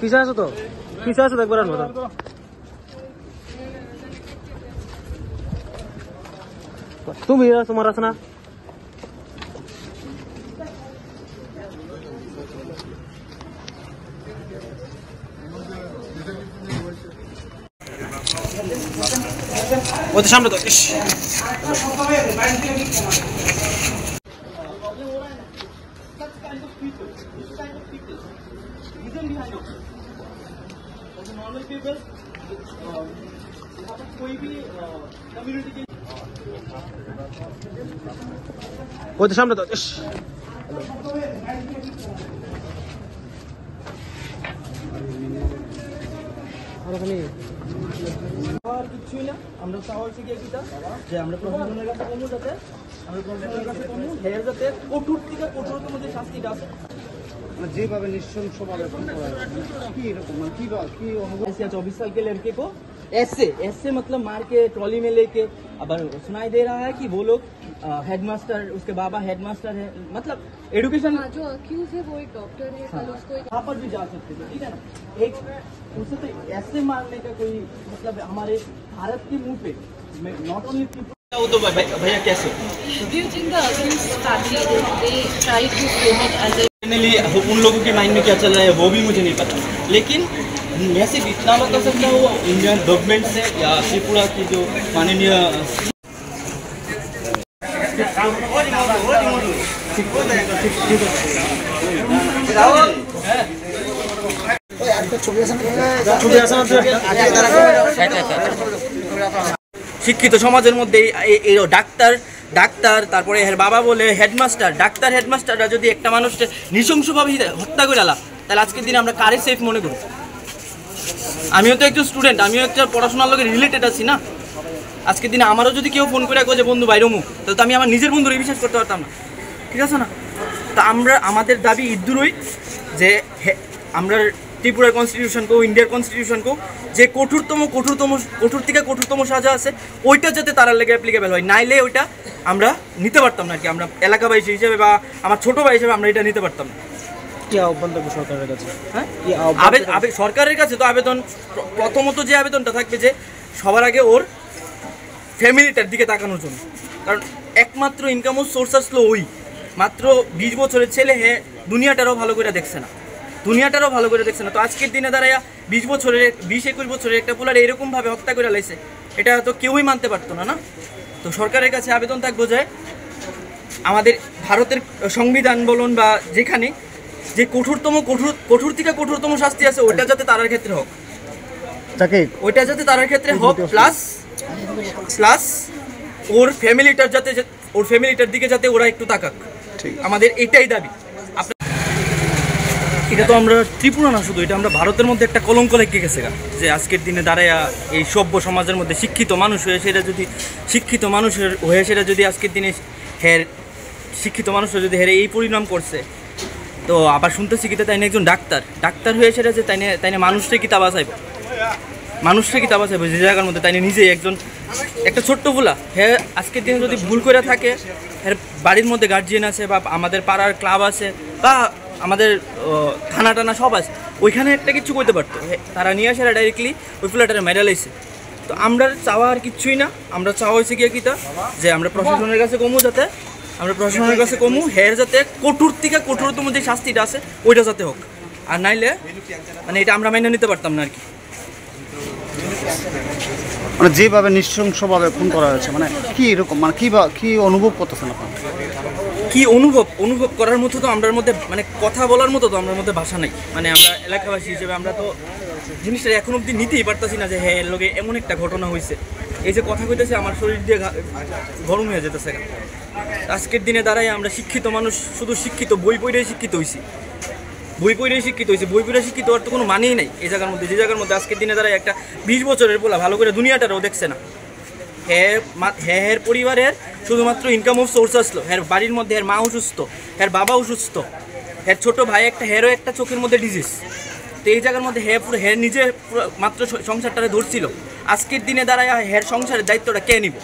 পিছা আছো তো পিছা আছো একবার আসবো তুমি তোমার আছে না ওদের সামনে তো ওদের সামনে তো কিছুই না আমরা চাওয়া হচ্ছে কি যে আমরা প্রশাসনের কাছে কমু যাতে আমরা প্রশাসনের কাছে কমু হের যাতে কঠোর থেকে কঠোরতম যে শাস্তিটা আছে যেভাবে নৃশংসভাবে কি এরকম কি অনুভव 24 साल के लड़के को ऐसे मतलब मार के ट्रॉली में लेके अब सुनाई दे रहा है कि वो लोग हेडमास्टर उसके बाबा हेडमास्टर है मतलब एजुकेशन जो अक्यूज है वो एक डॉक्टर है कल उसको यहाँ पर भी जा सकते थे ठीक है ना एक उसे तो ऐसे मारने का कोई मतलब हमारे भारत के मुंह पे नॉट ओनली पीपल वो तो भैया कैसे Do you think the accused family they tried to frame it as a उन लोगों के माइंड में क्या चल रहा है वो भी मुझे नहीं पता लेकिन मैं सिर्फ इतना बता सकता हूँ इंडियन गवर्नमेंट से या त्रिपुरा की जो माननीय শিক্ষিত সমাজের মধ্যে এই ডাক্তার তারপরে এর বাবা বলে হেডমাস্টার ডাক্তার হেডমাস্টাররা যদি একটা মানুষকে নৃশংসভাবে হত্যা করে আলা তাহলে আজকের দিনে আমরা কারে সেফ মনে করি আমিও তো একজন স্টুডেন্ট আমিও একটা পড়াশোনার লগে রিলেটেড আছি না আজকের দিনে আমারও যদি কেউ ফোন করে যে বন্ধু বাইরমু তাহলে তো আমি আমার নিজের বন্ধুরই বিশ্বাস করতে পারতাম না ঠিক আছে না তো আমরা আমাদের দাবি ইদ্দুরই যে আমরা ত্রিপুরার কনস্টিটিউশনকেও ইন্ডিয়ার কনস্টিটিউশনকেও যে কঠোর থেকে কঠোরতম সাজা আছে ওইটা যাতে তার লেগে অ্যাপ্লিকেবল হয় নাইলে ওইটা আমরা নিতে পারতাম না আর কি আমরা এলাকাবাসী হিসেবে বা আমার ছোটো ভাই হিসেবে আমরা এটা নিতে পারতাম না কি আহ্বান থাকবে সরকারের কাছে হ্যাঁ সরকারের কাছে তো আবেদন প্রথমত যে আবেদনটা থাকবে যে সবার আগে ওর ফ্যামিলিটার দিকে তাকানোর জন্য কারণ একমাত্র ইনকাম সোর্স আসলো ওই মাত্র 20 বছরের ছেলে হ্যাঁ দুনিয়াটারও ভালো করে দেখছে না তো আজকের দিনে দাঁড়াইয়া 20-21 বছরের একটা পোলার এরকমভাবে হত্যা করে লাইছে এটা তো কেউই মানতে পারতো না না তো সরকারের কাছে আবেদন থাকবো যে আমাদের ভারতের সংবিধান বলুন বা যেখানে যে কঠোর থেকে কঠোরতম শাস্তি আছে ওইটা যাতে তার ক্ষেত্রে হোক প্লাস ওর ফ্যামিলিটার দিকে যাতে ওরা একটু তাকাক আমাদের এটাই দাবি এটা তো আমরা ত্রিপুরা না শুধু এটা আমরা ভারতের মধ্যে একটা কলঙ্ক লেগে গেছে যে আজকের দিনে দাঁড়ায়া এই সভ্য সমাজের মধ্যে শিক্ষিত মানুষ হয়ে সেটা যদি আজকের দিনে শিক্ষিত মানুষরা যদি এই পরিণাম করছে তো আবার শুনতেছি কি তাই একজন ডাক্তার হয়ে সেটা যে তাই মানুষটাই কি তা বাঁচাইব যে জায়গার মধ্যে তাই নিজেই একটা ছোট্ট ভুলা হ্যাঁ আজকের দিনে যদি ভুল করে থাকে এর বাড়ির মধ্যে গার্জিয়ান আছে বা আমাদের পাড়ার ক্লাব আছে বা আমাদের থানা টানা সব আছে ওইখানে একটা কিছু করতে পারতো তারা নিয়ে আসে ডাইরেক্টলি ওই ফুলাটারে মেডা লাইছে তো আমরা চাওয়া আর কিছুই না আমরা চাওয়া হয়েছে গিয়ে কিতা যে আমরা প্রশাসনের কাছে কমু হের যাতে কঠোর থেকে কঠোরতম যে শাস্তিটা আছে ওইটা যাতে হোক আর নাইলে মানে এটা আমরা মেনে নিতে পারতাম না আর কি মানে যেভাবে নৃশংসভাবে খুন করা হয়েছে মানে কি এরকম মানে কি অনুভব করতেছেন আপনারা কি অনুভব করার মতো তো আমাদের মধ্যে মানে কথা বলার মতো তো আমাদের মধ্যে ভাষা নাই মানে আমরা এলাকাবাসী হিসেবে আমরা তো জিনিসটা এখন অবধি নিতেই পারতাছি না যে হ্যাঁ এর লগে এমন একটা ঘটনা হয়েছে এই যে কথা কইতেছে আমার শরীর দিয়ে গরম হয়ে যেতেছে আজকের দিনে দাঁড়াই আমরা শিক্ষিত মানুষ শুধু শিক্ষিত বই পড়েই শিক্ষিত হয়েছি বই পড়ে শিক্ষিত হওয়ার তো কোনো মানেই নাই এই জায়গার মধ্যে যে জায়গার মধ্যে আজকের দিনে দাঁড়ায় একটা 20 বছরের পোলা ভালো করে দুনিয়াটারও দেখছে না হ্যাঁ পরিবারের শুধুমাত্র ইনকাম অফ সোর্স আসলো হ্যাঁ বাড়ির মধ্যে মা অসুস্থ হ্যাঁ বাবা অসুস্থ হ্যাঁ ছোটো ভাই একটা চোখের মধ্যে ডিজিজ তো এই জায়গার মধ্যে হ্যাঁ নিজে মাত্র সংসারটারে ধরছিল আজকের দিনে দাঁড়ায় হ্যাঁ সংসারের দায়িত্বটা কে নিব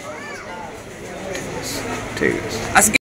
ঠিক আছে আজকে